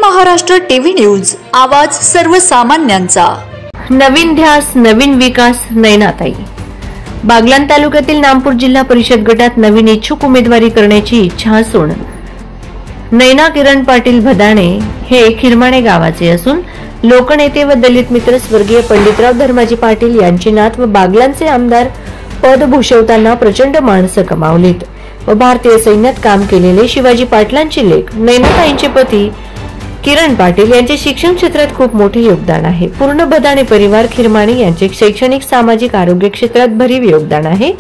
Maharashtra TV news, आवाज सर्वसामान्यांचा। नवीन ध्यास, नवीन विकास। नैनाताई बागलाण तालुक्यातील नामपूर जिल्हा परिषद गटात नवीन इच्छुक उमेदवारी करण्याची इच्छा असून नैना किरण पाटील भदाणे हे खिरमाणे गावाचे असून लोकनेते व दलित मित्र स्वर्गीय पंडितराव धर्माजी पाटील यांचे नात व बागलाणचे आमदार पद भूषवताना प्रचंड माणसं कमावलीत व भारतीय सैन्यात काम केलेले शिवाजी पाटलांची लेक नैनाताईंचे पती किरण पाटील यांचे शिक्षण क्षेत्रात खूप मोठे योगदान आहे। पूर्ण भदाणे परिवार खिरमाणे यांचे शैक्षणिक, सामाजिक, आरोग्य क्षेत्रात भरीव योगदान आहे।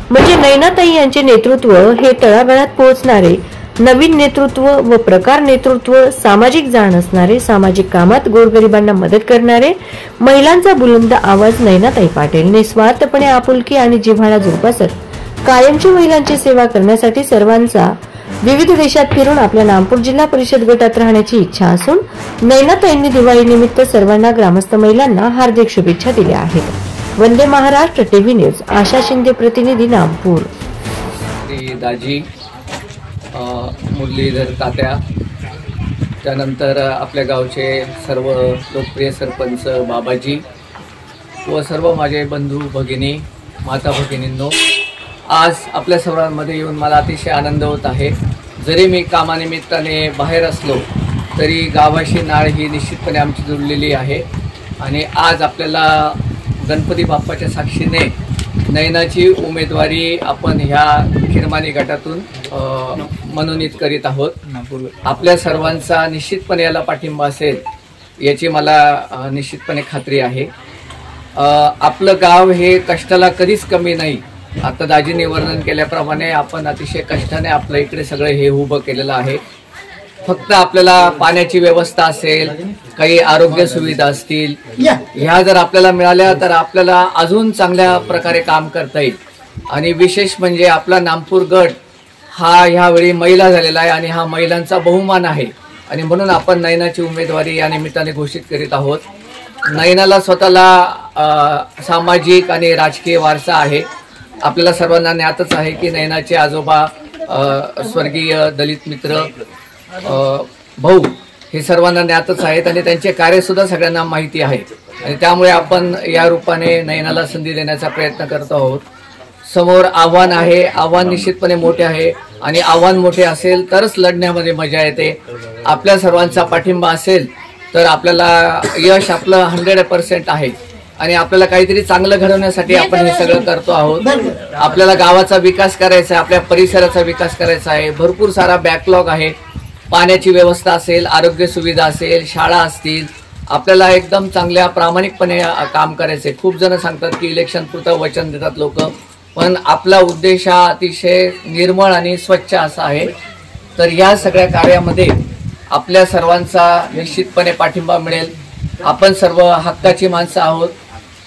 म्हणजे नैनाताई यांचे नेतृत्व हे तळागाळात पोहोचणारे, नवीन नेतृत्व व प्रकार नेतृत्व, सामाजिक जाण असणारे, सामाजिक कामात गोरगरिबांना मदत करणारे, महिलांचा बुलंद आवाज नैनाताई पाटील निस्वार्थपणे आपुलकी आणि जिव्हाळा जोपासत कायमची महिलांची सेवा करण्यासाठी सर्वांचा विविध देशात फिरून आपल्या नामपूर जिल्हा परिषद गटात राहण्याची इच्छा असून नैनाताईंनी दिवाळी निमित्त सर्वांना ग्रामस्थ महिलांना हार्दिक शुभेच्छा दिल्या आहेत। वंदे महाराष्ट्र टीव्ही न्यूज, आशा शिंदे, प्रतिनिधी नामपूर। दाजी, मुरलीधर तात्या, त्यानंतर आपल्या गावचे सर्व लोकप्रिय सरपंच बाबाजी व सर्व माझे बंधू भगिनी, माता भगिनींनो, आज आपल्या सर्वांमध्ये येऊन मला अतिशय आनंद होत आहे। जरी मी कामानिमित्ताने बाहेर असलो तरी गावाशी नाळ ही निश्चितपणे आमची जुळलेली आहे आणि आज आपल्याला गणपती बाप्पाच्या साक्षीने नैनाची उमेदवारी आपण ह्या खिरमाणे गटातून मनोनीत करीत आहोत। आपल्या सर्वांचा निश्चितपणे याला पाठिंबा असेल याची मला निश्चितपणे खात्री आहे। आपलं गाव हे कष्टाला कधीच कमी नाही। आता दाजींनी वर्णन केल्याप्रमाणे आपण अतिशय कष्टाने आपल्या इकडे सगळं हे उभं केलेलं आहे। फक्त आपल्याला पाण्याची व्यवस्था असेल, काही आरोग्य सुविधा असतील, ह्या जर आपल्याला मिळाल्या तर आपल्याला अजून चांगल्या प्रकारे काम करता येईल। आणि विशेष म्हणजे आपला नामपूर गट हा ह्यावेळी महिला झालेला आहे आणि हा महिलांचा बहुमान आहे आणि म्हणून आपण नैनाची उमेदवारी या निमित्ताने घोषित करीत आहोत। नैनाला स्वतःला सामाजिक आणि राजकीय वारसा आहे। आपल्याला सर्वांना ज्ञातच आहे की नैनाचे आजोबा स्वर्गीय दलित मित्र भाऊ हे सर्वांना ज्ञातच आहेत आणि त्यांचे कार्य सुद्धा सगळ्यांना माहिती आहे आणि त्यामुळे आपण या रूपाने नैनाला संधी देण्याचा प्रयत्न करत आहोत। समोर आव्हान आहे, आव्हान निश्चितपणे मोठे आहे आणि आव्हान मोठे असेल तरच लढण्यामध्ये मजा येते। आपल्या सर्वांचा पाठिंबा असेल तर आपल्याला यश आपलं 100% आहे आणि आपल्याला काहीतरी चांगलं घडवण्यासाठी आपण हे सगळं करतो आहोत। आपल्याला गावाचा विकास करायचा आहे, आपल्या परिसराचा विकास करायचा आहे। भरपूर सारा बॅकलॉग आहे, पाण्याची व्यवस्था असेल, आरोग्य सुविधा असेल, शाळा असतील, आपल्याला एकदम चांगल्या प्रामाणिकपणे काम करायचे। खूप जण सांगतात की इलेक्शन पुरतं वचन देतात लोक, पण आपला उद्देश हा अतिशय निर्मळ आणि स्वच्छ असा आहे। तर या सगळ्या कार्यामध्ये आपल्या सर्वांचा निश्चितपणे पाठिंबा मिळेल। आपण सर्व हक्काची माणसं आहोत,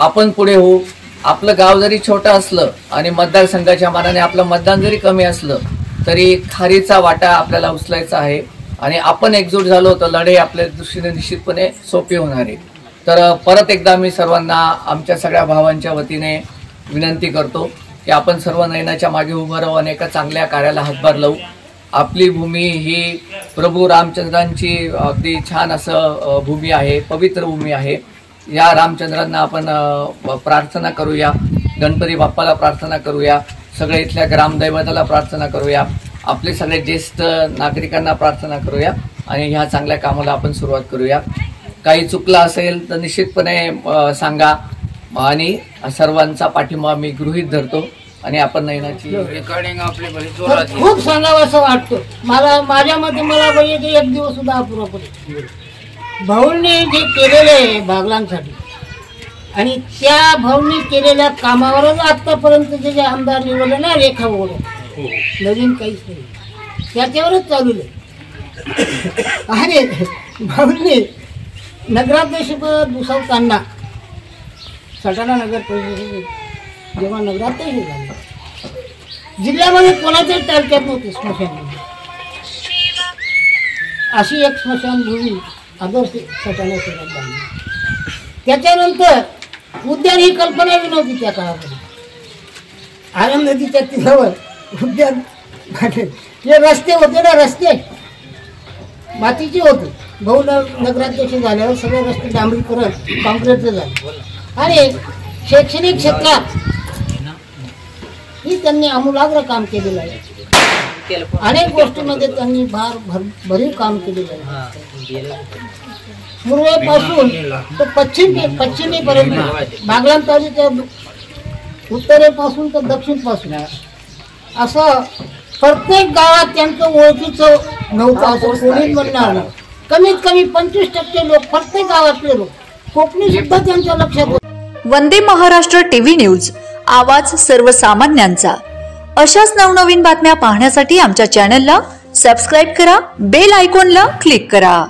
आपण पुढे होऊ। आपलं गाव जरी छोटं असलं आणि मतदारसंघाच्या मानाने आपलं मतदान जरी कमी असलं तरी खारीचा वाटा आपल्याला उचलायचा आहे आणि आपण एकजूट झालो तर लढाई आपल्या दृष्टीने निश्चितपणे सोपी होणार आहे। तर परत एकदा मी सर्वांना आमच्या सगळ्या भावांच्या वतीने विनंती करतो की आपण सर्व नैनाच्या मागे उभं राहू आणि एका चांगल्या कार्याला हातभार लावू। आपली भूमी ही प्रभू रामचंद्रांची अगदी छान असं भूमी आहे, पवित्र भूमी आहे। या रामचंद्रांना आपण प्रार्थना करूया, गणपती बाप्पाला प्रार्थना करूया, सगळे इथल्या ग्रामदैवताला प्रार्थना करूया, आपले सगळे ज्येष्ठ नागरिकांना प्रार्थना करूया आणि ह्या चांगल्या कामाला आपण सुरुवात करूया। काही चुकलं असेल तर निश्चितपणे सांगा आणि सर्वांचा पाठिंबा मी गृहीत धरतो आणि आपण नैनाची रेकॉर्डिंग आपली खूप सांगावं असं वाटतं मला। माझ्या मते मला पाहिजे एक दिवस सुद्धा अपुरा पडेल। भाऊंनी जे केलेले आहे बागलांसाठी आणि त्या भाऊंनी केलेल्या कामावरच आतापर्यंत जे आमदार निवडले ना, रेखा वगैरे नवीन काहीच नाही, त्याच्यावरच चालू आहे। आणि भाऊंनी नगराध्यक्षपद भूषवताना सटाणा नगर परिषदेत जेव्हा नगराध्यक्ष झाले, जिल्ह्यामध्ये कोणाच्याच तालुक्यात नव्हती स्मशानभूमी, अशी एक स्मशानभूमी आदर्श सटाणा शहरात बांधली। त्याच्यानंतर उद्यान ही कल्पना बी नव्हती त्या काळामध्ये। आनंद नदीच्या तीरावर उद्यान हे रस्ते होते ना, रस्ते मातीची होती. भाऊ नगराध्यक्ष झाल्यावर सगळे रस्ते डांबरीकरण काँक्रीटचे झाले आणि शैक्षणिक क्षेत्रात ही त्यांनी आमूलाग्र काम केलेलं आहे. अनेक गोष्टींमध्ये त्यांनी भरीव काम केलेलं आहे. पूर्वेपासून तर पश्चिमेपर्यंत बागलाण तालुक्याच्या उत्तरेपासून तर दक्षिणपासून असं प्रत्येक गावात त्यांचं ओळखीचं नव्हतं असं कोणी म्हणणार नाही. कमीत कमी 25% लोक प्रत्येक गावातले लोक कोकणी सुद्धा त्यांच्या लक्षात होते. वंदे महाराष्ट्र टीव्ही न्यूज, आवाज सर्वसामान्यांचा. अशाच नवनवीन बातम्या पाहण्यासाठी आमच्या चॅनलला सबस्क्राईब करा, बेल आयकॉनला क्लिक करा.